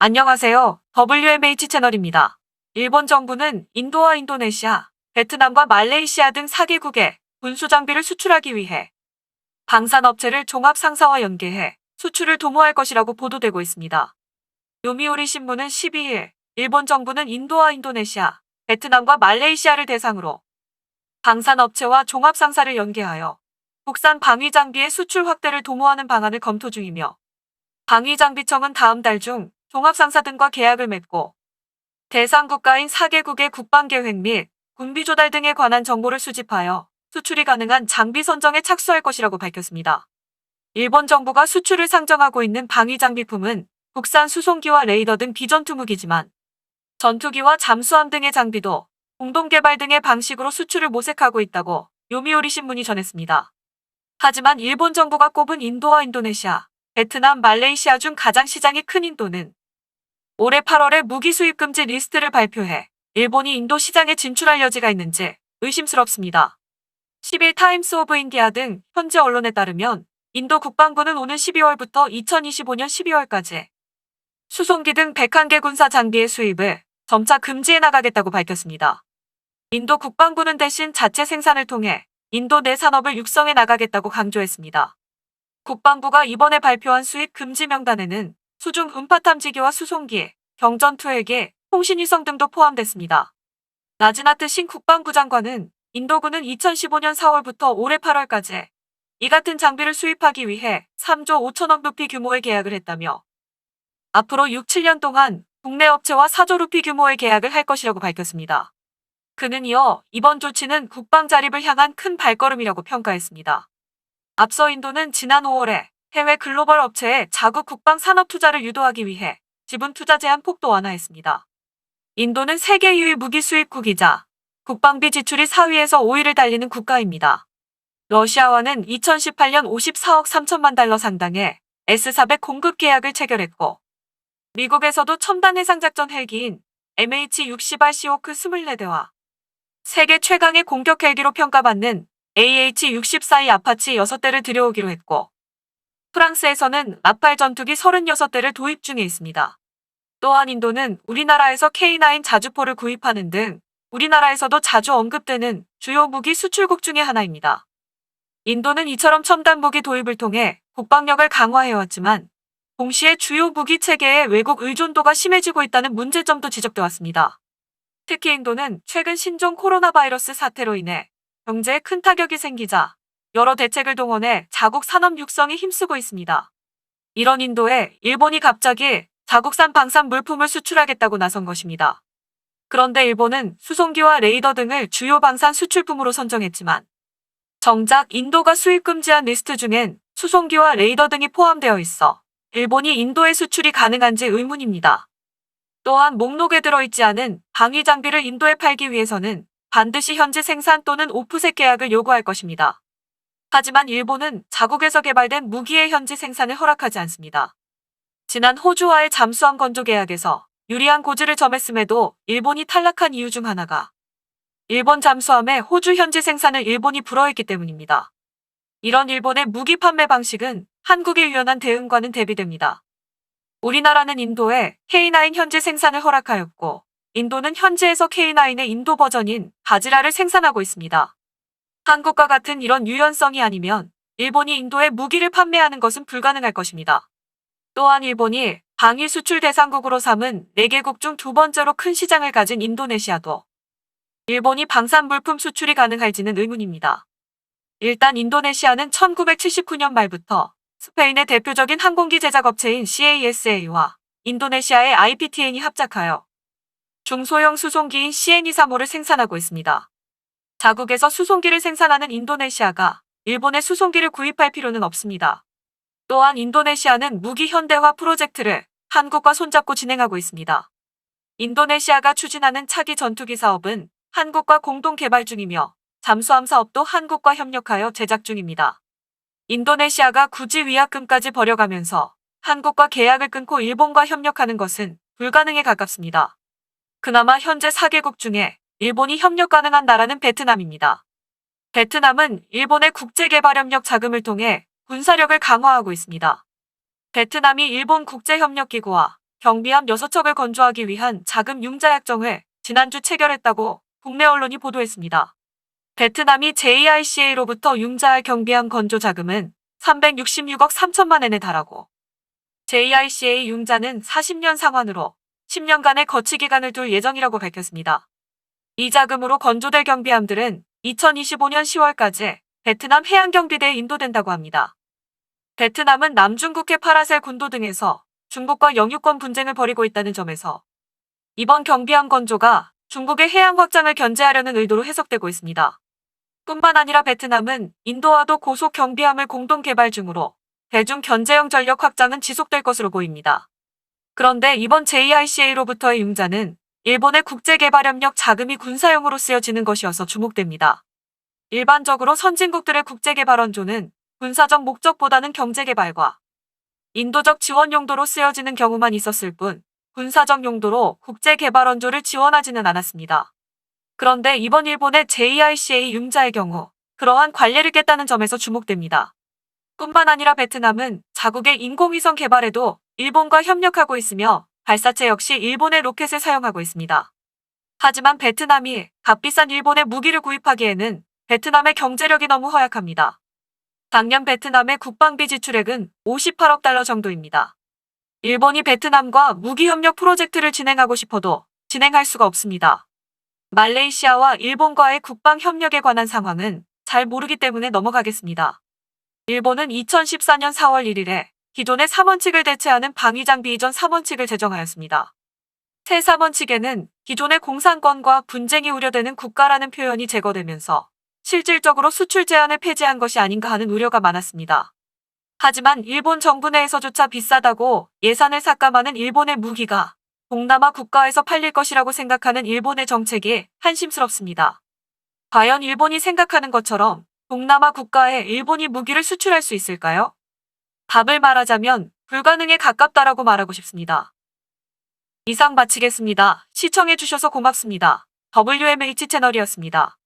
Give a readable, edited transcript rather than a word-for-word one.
안녕하세요. WMH 채널입니다. 일본 정부는 인도와 인도네시아, 베트남과 말레이시아 등 4개국에 군수 장비를 수출하기 위해 방산업체를 종합상사와 연계해 수출을 도모할 것이라고 보도되고 있습니다. 요미우리 신문은 12일, 일본 정부는 인도와 인도네시아, 베트남과 말레이시아를 대상으로 방산업체와 종합상사를 연계하여 국산 방위장비의 수출 확대를 도모하는 방안을 검토 중이며 방위장비청은 다음 달 중 종합상사 등과 계약을 맺고 대상 국가인 4개국의 국방계획 및 군비 조달 등에 관한 정보를 수집하여 수출이 가능한 장비 선정에 착수할 것이라고 밝혔습니다. 일본 정부가 수출을 상정하고 있는 방위장비품은 국산 수송기와 레이더 등 비전투 무기지만 전투기와 잠수함 등의 장비도 공동개발 등의 방식으로 수출을 모색하고 있다고 요미우리 신문이 전했습니다. 하지만 일본 정부가 꼽은 인도와 인도네시아, 베트남, 말레이시아 중 가장 시장이 큰 인도는 올해 8월에 무기 수입 금지 리스트를 발표해 일본이 인도 시장에 진출할 여지가 있는지 의심스럽습니다. 10일 타임스 오브 인디아 등 현지 언론에 따르면 인도 국방부는 오는 12월부터 2025년 12월까지 수송기 등 101개 군사 장비의 수입을 점차 금지해 나가겠다고 밝혔습니다. 인도 국방부는 대신 자체 생산을 통해 인도 내 산업을 육성해 나가겠다고 강조했습니다. 국방부가 이번에 발표한 수입 금지 명단에는 수중 음파 탐지기와 수송기, 경전투헬기, 통신위성 등도 포함됐습니다. 라즈나트 싱 국방부 장관은 인도군은 2015년 4월부터 올해 8월까지 이 같은 장비를 수입하기 위해 3조 5천억 루피 규모의 계약을 했다며 앞으로 6, 7년 동안 국내 업체와 4조 루피 규모의 계약을 할 것이라고 밝혔습니다. 그는 이어 이번 조치는 국방 자립을 향한 큰 발걸음이라고 평가했습니다. 앞서 인도는 지난 5월에 해외 글로벌 업체에 자국 국방 산업 투자를 유도하기 위해 지분 투자 제한 폭도 완화했습니다. 인도는 세계 유일 무기 수입국이자 국방비 지출이 4위에서 5위를 달리는 국가입니다. 러시아와는 2018년 54억 3천만 달러 상당의 S-400 공급 계약을 체결했고 미국에서도 첨단 해상작전 헬기인 MH-60R 시호크 24대와 세계 최강의 공격 헬기로 평가받는 AH-64E 아파치 6대를 들여오기로 했고 프랑스에서는 라팔 전투기 36대를 도입 중에 있습니다. 또한 인도는 우리나라에서 K9 자주포를 구입하는 등 우리나라에서도 자주 언급되는 주요 무기 수출국 중의 하나입니다. 인도는 이처럼 첨단 무기 도입을 통해 국방력을 강화해왔지만 동시에 주요 무기 체계의 외국 의존도가 심해지고 있다는 문제점도 지적돼 왔습니다. 특히 인도는 최근 신종 코로나 바이러스 사태로 인해 경제에 큰 타격이 생기자 여러 대책을 동원해 자국 산업 육성에 힘쓰고 있습니다. 이런 인도에 일본이 갑자기 자국산 방산 물품을 수출하겠다고 나선 것입니다. 그런데 일본은 수송기와 레이더 등을 주요 방산 수출품으로 선정했지만 정작 인도가 수입 금지한 리스트 중엔 수송기와 레이더 등이 포함되어 있어 일본이 인도에 수출이 가능한지 의문입니다. 또한 목록에 들어있지 않은 방위 장비를 인도에 팔기 위해서는 반드시 현지 생산 또는 오프셋 계약을 요구할 것입니다. 하지만 일본은 자국에서 개발된 무기의 현지 생산을 허락하지 않습니다. 지난 호주와의 잠수함 건조 계약에서 유리한 고지를 점했음에도 일본이 탈락한 이유 중 하나가 일본 잠수함의 호주 현지 생산을 일본이 불허했기 때문입니다. 이런 일본의 무기 판매 방식은 한국에 유연한 대응과는 대비됩니다. 우리나라는 인도에 K9 현지 생산을 허락하였고 인도는 현지에서 K9의 인도 버전인 바지라를 생산하고 있습니다. 한국과 같은 이런 유연성이 아니면 일본이 인도에 무기를 판매하는 것은 불가능할 것입니다. 또한 일본이 방위 수출 대상국으로 삼은 4개국 중 두 번째로 큰 시장을 가진 인도네시아도 일본이 방산 물품 수출이 가능할지는 의문입니다. 일단 인도네시아는 1979년 말부터 스페인의 대표적인 항공기 제작업체인 CASA와 인도네시아의 IPTN이 합작하여 중소형 수송기인 CN235를 생산하고 있습니다. 자국에서 수송기를 생산하는 인도네시아가 일본의 수송기를 구입할 필요는 없습니다. 또한 인도네시아는 무기 현대화 프로젝트를 한국과 손잡고 진행하고 있습니다. 인도네시아가 추진하는 차기 전투기 사업은 한국과 공동 개발 중이며 잠수함 사업도 한국과 협력하여 제작 중입니다. 인도네시아가 굳이 위약금까지 벌여가면서 한국과 계약을 끊고 일본과 협력하는 것은 불가능에 가깝습니다. 그나마 현재 4개국 중에 일본이 협력 가능한 나라는 베트남입니다. 베트남은 일본의 국제개발협력 자금을 통해 군사력을 강화하고 있습니다. 베트남이 일본 국제협력기구와 경비함 6척을 건조하기 위한 자금 융자 약정을 지난주 체결했다고 국내 언론이 보도했습니다. 베트남이 JICA로부터 융자할 경비함 건조 자금은 366억 3천만 엔에 달하고 JICA 융자는 40년 상환으로 10년간의 거치 기간을 둘 예정이라고 밝혔습니다. 이 자금으로 건조될 경비함들은 2025년 10월까지 베트남 해양경비대에 인도된다고 합니다. 베트남은 남중국해 파라셀 군도 등에서 중국과 영유권 분쟁을 벌이고 있다는 점에서 이번 경비함 건조가 중국의 해양 확장을 견제하려는 의도로 해석되고 있습니다. 뿐만 아니라 베트남은 인도와도 고속 경비함을 공동 개발 중으로 대중 견제형 전력 확장은 지속될 것으로 보입니다. 그런데 이번 JICA로부터의 융자는 일본의 국제개발협력 자금이 군사용으로 쓰여지는 것이어서 주목됩니다. 일반적으로 선진국들의 국제개발원조는 군사적 목적보다는 경제개발과 인도적 지원 용도로 쓰여지는 경우만 있었을 뿐 군사적 용도로 국제개발원조를 지원하지는 않았습니다. 그런데 이번 일본의 JICA 융자의 경우 그러한 관례를 깼다는 점에서 주목됩니다. 뿐만 아니라 베트남은 자국의 인공위성 개발에도 일본과 협력하고 있으며 발사체 역시 일본의 로켓을 사용하고 있습니다. 하지만 베트남이 값비싼 일본의 무기를 구입하기에는 베트남의 경제력이 너무 허약합니다. 작년 베트남의 국방비 지출액은 58억 달러 정도입니다. 일본이 베트남과 무기협력 프로젝트를 진행하고 싶어도 진행할 수가 없습니다. 말레이시아와 일본과의 국방협력에 관한 상황은 잘 모르기 때문에 넘어가겠습니다. 일본은 2014년 4월 1일에 기존의 3원칙을 대체하는 방위장비 이전 3원칙을 제정하였습니다. 새 3원칙에는 기존의 공산권과 분쟁이 우려되는 국가라는 표현이 제거되면서 실질적으로 수출 제한을 폐지한 것이 아닌가 하는 우려가 많았습니다. 하지만 일본 정부 내에서조차 비싸다고 예산을 삭감하는 일본의 무기가 동남아 국가에서 팔릴 것이라고 생각하는 일본의 정책이 한심스럽습니다. 과연 일본이 생각하는 것처럼 동남아 국가에 일본이 무기를 수출할 수 있을까요? 답을 말하자면 불가능에 가깝다라고 말하고 싶습니다. 이상 마치겠습니다. 시청해주셔서 고맙습니다. WMH 채널이었습니다.